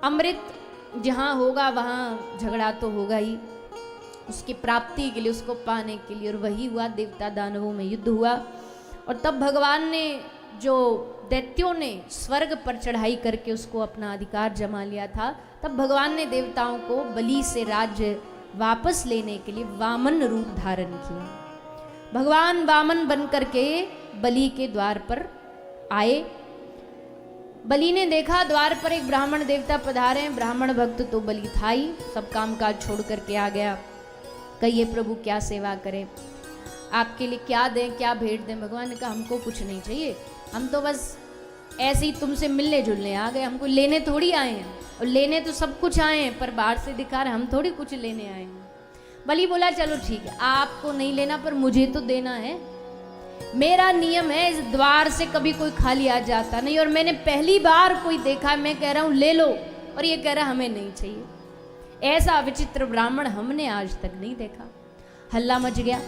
अमृत जहाँ होगा वहाँ झगड़ा तो होगा ही, उसकी प्राप्ति के लिए, उसको पाने के लिए। और वही हुआ, देवता दानवों में युद्ध हुआ। और तब भगवान ने, जो दैत्यों ने स्वर्ग पर चढ़ाई करके उसको अपना अधिकार जमा लिया था, तब भगवान ने देवताओं को बलि से राज्य वापस लेने के लिए वामन रूप धारण किया। भगवान वामन बन करके बलि के द्वार पर आए। बलि ने देखा द्वार पर एक ब्राह्मण देवता पधारे हैं। ब्राह्मण भक्त तो बलि था ही, सब काम काज छोड़ करके आ गया। कहिए प्रभु क्या सेवा करें, आपके लिए क्या दें, क्या भेंट दें। भगवान ने कहा हमको कुछ नहीं चाहिए, हम तो बस ऐसे ही तुमसे मिलने जुलने आ गए, हमको लेने थोड़ी आए हैं। और लेने तो सब कुछ आए हैं, पर बाहर से दिखा रहे, हम थोड़ी कुछ लेने आए हैं। बलि बोला चलो ठीक है, आपको नहीं लेना पर मुझे तो देना है। मेरा नियम है, इस द्वार से कभी कोई खाली आ जाता नहीं। और मैंने पहली बार कोई देखा, मैं कह रहा हूं ले लो, और ये कह रहा हमें नहीं चाहिए। ऐसा विचित्र ब्राह्मण हमने आज तक नहीं देखा। हल्ला मच गया।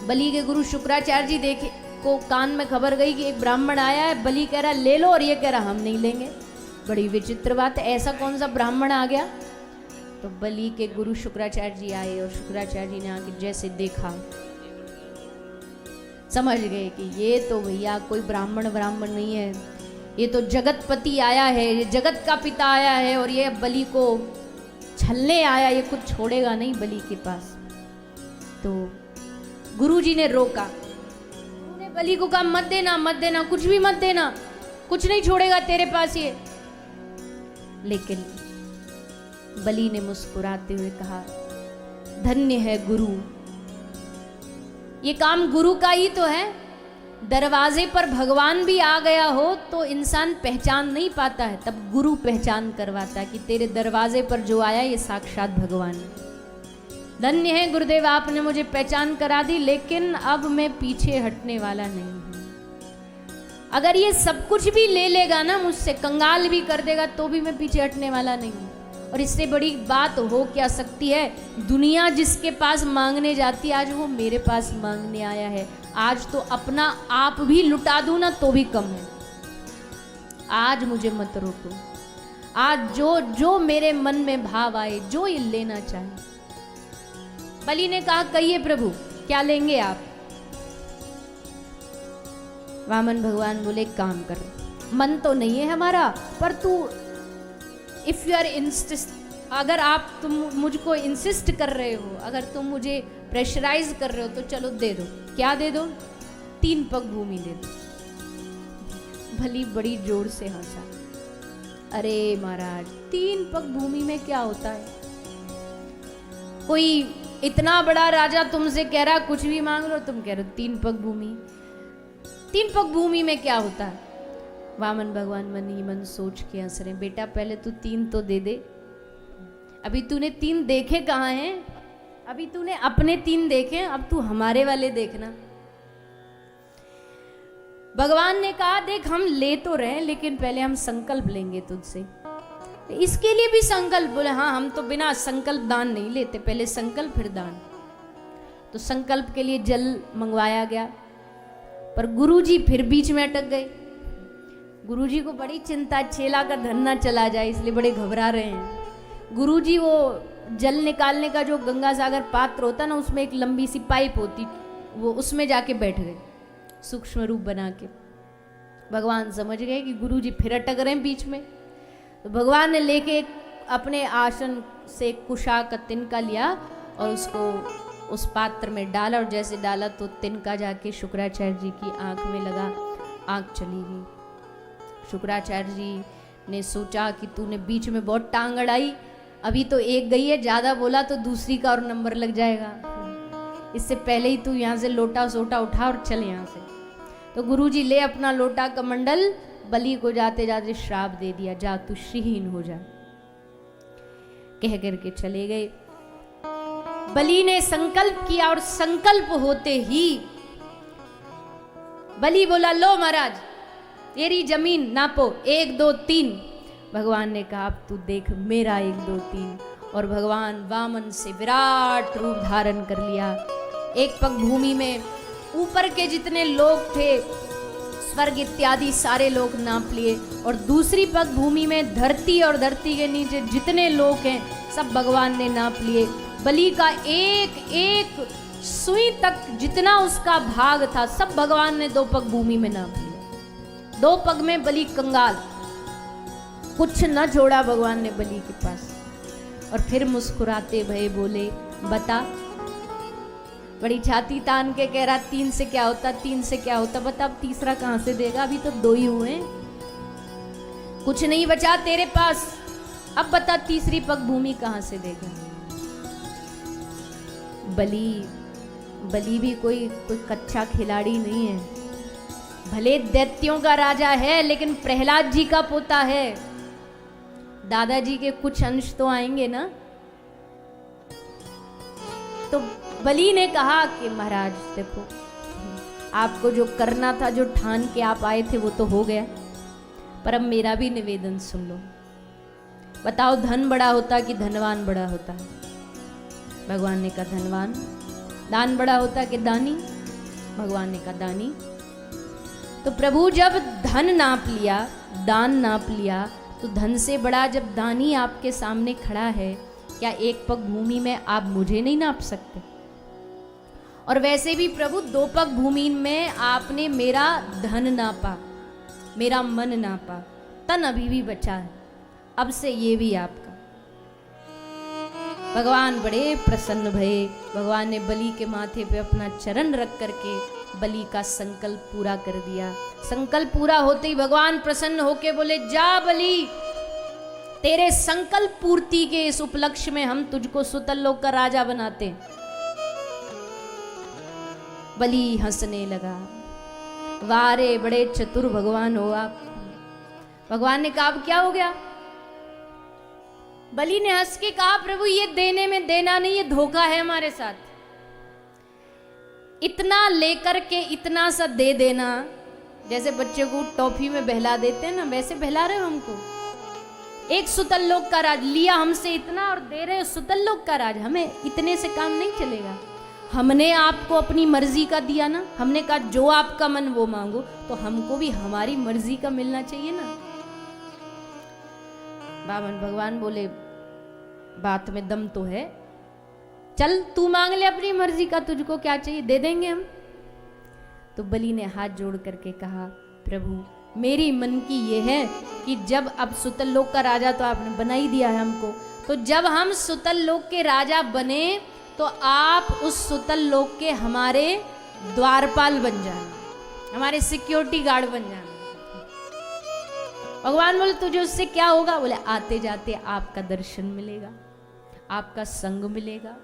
बलि के गुरु शुक्राचार्य जी देखे को कान में खबर गई कि एक ब्राह्मण आया है, बलि कह रहा ले लो और ये कह रहा हम नहीं लेंगे। बड़ी विचित्र बात है, ऐसा कौन सा ब्राह्मण आ गया। तो बलि के गुरु शुक्राचार्य जी आए और शुक्राचार्य जी ने आके जैसे देखा, समझ गए कि ये तो भैया कोई ब्राह्मण नहीं है, ये तो जगतपति आया है, ये जगत का पिता आया है, और ये बलि को छलने आया, ये कुछ छोड़ेगा नहीं बलि के पास। तो गुरुजी ने रोका, उन्होंने बलि को कहा मत देना, मत देना, कुछ भी मत देना, कुछ नहीं छोड़ेगा तेरे पास ये। लेकिन बलि ने मुस्कुराते हुए कहा धन्य है गुरु, ये काम गुरु का ही तो है। दरवाजे पर भगवान भी आ गया हो तो इंसान पहचान नहीं पाता है, तब गुरु पहचान करवाता है कि तेरे दरवाजे पर जो आया ये साक्षात भगवान है। धन्य है गुरुदेव, आपने मुझे पहचान करा दी, लेकिन अब मैं पीछे हटने वाला नहीं हूं। अगर ये सब कुछ भी ले लेगा ना मुझसे, कंगाल भी कर देगा, तो भी मैं पीछे हटने वाला नहीं हूं। और इससे बड़ी बात हो क्या सकती है। दुनिया जिसके पास मांगने जाती है, आज वो मेरे पास मांगने आया है। आज तो अपना आप भी लुटा दूं ना तो भी कम है। आज मुझे मत रोको, आज जो जो मेरे मन में भाव आए, जो ये लेना चाहे। बलि ने कहा कहिए प्रभु क्या लेंगे आप। वामन भगवान बोले काम कर, मन तो नहीं है हमारा, पर तू इफ यू आर इंसिस्ट, अगर तुम मुझको इंसिस्ट कर रहे हो, अगर तुम मुझे प्रेशराइज कर रहे हो तो चलो दे दो। क्या दे दो? 3 पग भूमि दे दो। भली बड़ी जोर से हंसा, अरे महाराज 3 पग भूमि में क्या होता है। कोई इतना बड़ा राजा तुमसे कह रहा कुछ भी मांग लो, तुम कह रहे हो 3 पग भूमि। 3 पग भूमि में क्या होता है। वामन भगवान मन ही मन सोच के हंस रहे, बेटा पहले तू 3 तो दे दे। अभी तूने 3 देखे कहाँ हैं, अभी तूने अपने 3 देखे, अब तू हमारे वाले देखना। भगवान ने कहा देख हम ले तो रहे, लेकिन पहले हम संकल्प लेंगे तुझसे। इसके लिए भी संकल्प। बोले हाँ हम तो बिना संकल्प दान नहीं लेते, पहले संकल्प फिर दान। तो संकल्प के लिए जल मंगवाया गया, पर गुरुजी फिर बीच में अटक गए। गुरुजी को बड़ी चिंता, चेला का धन ना चला जाए, इसलिए बड़े घबरा रहे हैं। गुरुजी वो जल निकालने का जो गंगा सागर पात्र होता ना, उसमें एक लंबी सी पाइप होती, वो उसमें जाके बैठ गए सूक्ष्म रूप बना के। भगवान समझ गए कि गुरुजी फिर अटक रहे हैं बीच में। तो भगवान ने लेके अपने आसन से कुशा का तिनका लिया और उसको उस पात्र में डाला, और जैसे डाला तो तिनका जाके शुक्राचार्य जी की आंख में लगा, आंख चली गई। शुक्राचार्य जी ने सोचा कि तूने बीच में बहुत टांग अड़ाई, अभी तो एक गई है, ज्यादा बोला तो दूसरी का और नंबर लग जाएगा, इससे पहले ही तू यहाँ से लोटा सोटा उठा और चल यहाँ से। तो गुरुजी ले अपना लोटा कमंडल बलि को जाते जाते श्राप दे दिया, जा तू श्रीहीन हो जा, कह करके चले गए। बलि ने संकल्प किया और संकल्प होते ही बलि बोला लो महाराज तेरी जमीन नापो 1 2 3। भगवान ने कहा अब तू देख मेरा 1 2 3। और भगवान वामन से विराट रूप धारण कर लिया। एक पग भूमि में ऊपर के जितने लोग थे स्वर्ग इत्यादि सारे लोग नाप लिए, और दूसरी पग भूमि में धरती और धरती के नीचे जितने लोग हैं सब भगवान ने नाप लिए। बलि का एक एक सुई तक जितना उसका भाग था सब भगवान ने 2 पग भूमि में नाप लिया। 2 पग में बलि कंगाल, कुछ न छोड़ा भगवान ने बलि के पास। और फिर मुस्कुराते भये बोले, बता। बड़ी छाती तान के कह रहा, 3 से क्या होता, 3 से क्या होता, बता अब तीसरा कहां से देगा, अभी तो 2 ही हुए हैं, कुछ नहीं बचा तेरे पास, अब बता तीसरी पग भूमि कहां से देगा। बलि भी कोई कच्चा खिलाड़ी नहीं है, भले दैत्यों का राजा है लेकिन प्रहलाद जी का पोता है। दादाजी के कुछ अंश तो आएंगे ना। तो बलि ने कहा कि महाराज देखो, आपको जो करना था, जो ठान के आप आए थे वो तो हो गया, पर अब मेरा भी निवेदन सुन लो। बताओ धन बड़ा होता कि धनवान बड़ा होता? भगवान ने कहा धनवान। दान बड़ा होता कि दानी? भगवान ने कहा दानी। तो प्रभु जब धन नाप लिया, दान नाप लिया, तो धन से बड़ा जब दानी आपके सामने खड़ा है, क्या 1 पग भूमि में आप मुझे नहीं नाप सकते? और वैसे भी प्रभु 2 पग भूमि में आपने मेरा धन नापा, मेरा मन नापा, तन अभी भी बचा है, अब से ये भी आपका। भगवान बड़े प्रसन्न भये। भगवान ने बलि के माथे पे अपना चरण रख करके बलि का संकल्प पूरा कर दिया। संकल्प पूरा होते ही भगवान प्रसन्न होके बोले, जा बलि, तेरे संकल्प पूर्ति के इस उपलक्ष्य में हम तुझको सुतल लोक का राजा बनाते। बलि हंसने लगा, वारे बड़े चतुर भगवान हो आप। भगवान ने कहा अब क्या हो गया? बलि ने हंस के कहा, प्रभु ये देने में देना नहीं, ये धोखा है हमारे साथ। इतना लेकर के इतना सा दे देना, जैसे बच्चे को टॉफी में बहला देते हैं ना, वैसे बहला रहे हो हमको। एक सुतल लोक का राज लिया हमसे इतना और दे रहे हो सुतल लोक का राज। हमें इतने से काम नहीं चलेगा। हमने आपको अपनी मर्जी का दिया ना, हमने कहा जो आपका मन वो मांगो, तो हमको भी हमारी मर्जी का मिलना चाहिए ना। बामन भगवान बोले, बात में दम तो है, चल तू मांग ले अपनी मर्जी का, तुझको क्या चाहिए दे देंगे हम। तो बलि ने हाथ जोड़ करके कहा, प्रभु मेरी मन की ये है कि जब अब सुतल लोक का राजा तो आपने बना ही दिया है हमको, तो जब हम सुतल लोक के राजा बने तो आप उस सुतल लोक के हमारे द्वारपाल बन जाना, हमारे सिक्योरिटी गार्ड बन जाना। भगवान बोले तुझे उससे क्या होगा? बोले आते जाते आपका दर्शन मिलेगा, आपका संग मिलेगा।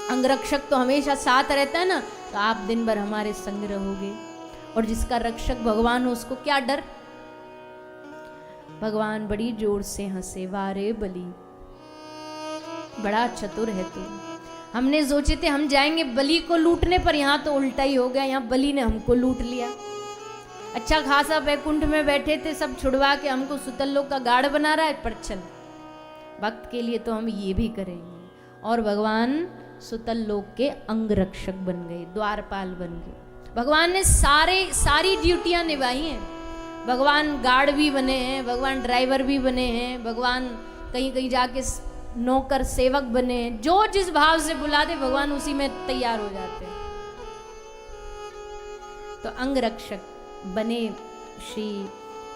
अंगरक्षक तो हमेशा साथ रहता है ना, तो आप दिन भर हमारे संग रहोगे। और जिसका रक्षक भगवान हो उसको क्या डर? भगवान बड़ी जोर से हंसे, वारे बलि बड़ा चतुर है तू। हमने सोचे थे हम जाएंगे बलि को लूटने, पर यहाँ तो उल्टा ही हो गया, यहाँ बलि ने हमको लूट लिया। अच्छा खासा वैकुंठ में बैठे थे, सब छुड़वा के हमको सुतल लोक का गार्ड बना रहा है। पर चल वक्त के लिए तो हम ये भी करेंगे। और भगवान सुतल लोक के अंग रक्षक बन गए, द्वारपाल बन गए। भगवान ने सारी ड्यूटियां निभाई हैं। भगवान गार्ड भी बने हैं, भगवान ड्राइवर भी बने हैं, भगवान कहीं कहीं जाके नौकर सेवक बने हैं। जो जिस भाव से बुला दे भगवान उसी में तैयार हो जाते हैं। तो अंग रक्षक बने श्री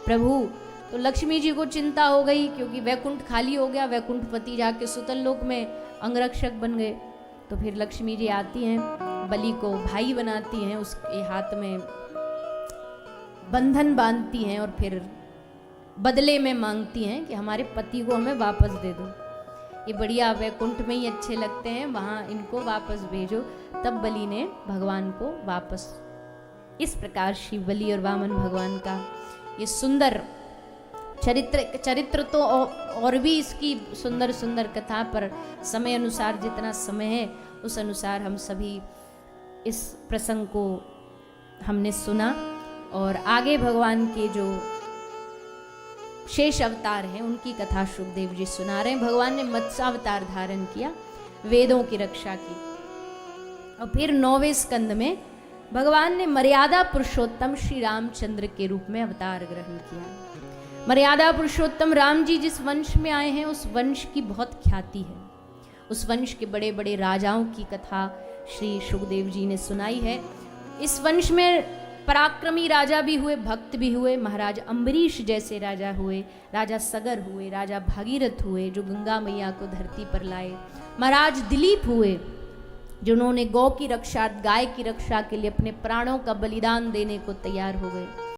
प्रभु। तो लक्ष्मी जी को चिंता हो गई, क्योंकि वैकुंठ खाली हो गया, वैकुंठपति जाके सुतल लोक में अंगरक्षक बन गए। तो फिर लक्ष्मी जी आती हैं, बलि को भाई बनाती हैं, उसके हाथ में बंधन बांधती हैं और फिर बदले में मांगती हैं कि हमारे पति को हमें वापस दे दो, ये बढ़िया वैकुंठ में ही अच्छे लगते हैं, वहाँ इनको वापस भेजो। तब बलि ने भगवान को वापस। इस प्रकार शिव बलि और वामन भगवान का ये सुंदर चरित्र तो और भी इसकी सुंदर सुंदर कथा, पर समय अनुसार जितना समय है उस अनुसार हम सभी इस प्रसंग को हमने सुना। और आगे भगवान के जो शेष अवतार हैं उनकी कथा शुकदेव जी सुना रहे हैं। भगवान ने मत्स्य अवतार धारण किया, वेदों की रक्षा की। और फिर 9वें स्कंद में भगवान ने मर्यादा पुरुषोत्तम श्री रामचंद्र के रूप में अवतार ग्रहण किया। मर्यादा पुरुषोत्तम राम जी जिस वंश में आए हैं उस वंश की बहुत ख्याति है। उस वंश के बड़े बड़े राजाओं की कथा श्री सुखदेव जी ने सुनाई है। इस वंश में पराक्रमी राजा भी हुए, भक्त भी हुए। महाराज अम्बरीश जैसे राजा हुए, राजा सगर हुए, राजा भागीरथ हुए जो गंगा मैया को धरती पर लाए। महाराज दिलीप हुए जिन्होंने गौ की रक्षा, गाय की रक्षा के लिए अपने प्राणों का बलिदान देने को तैयार हो गए।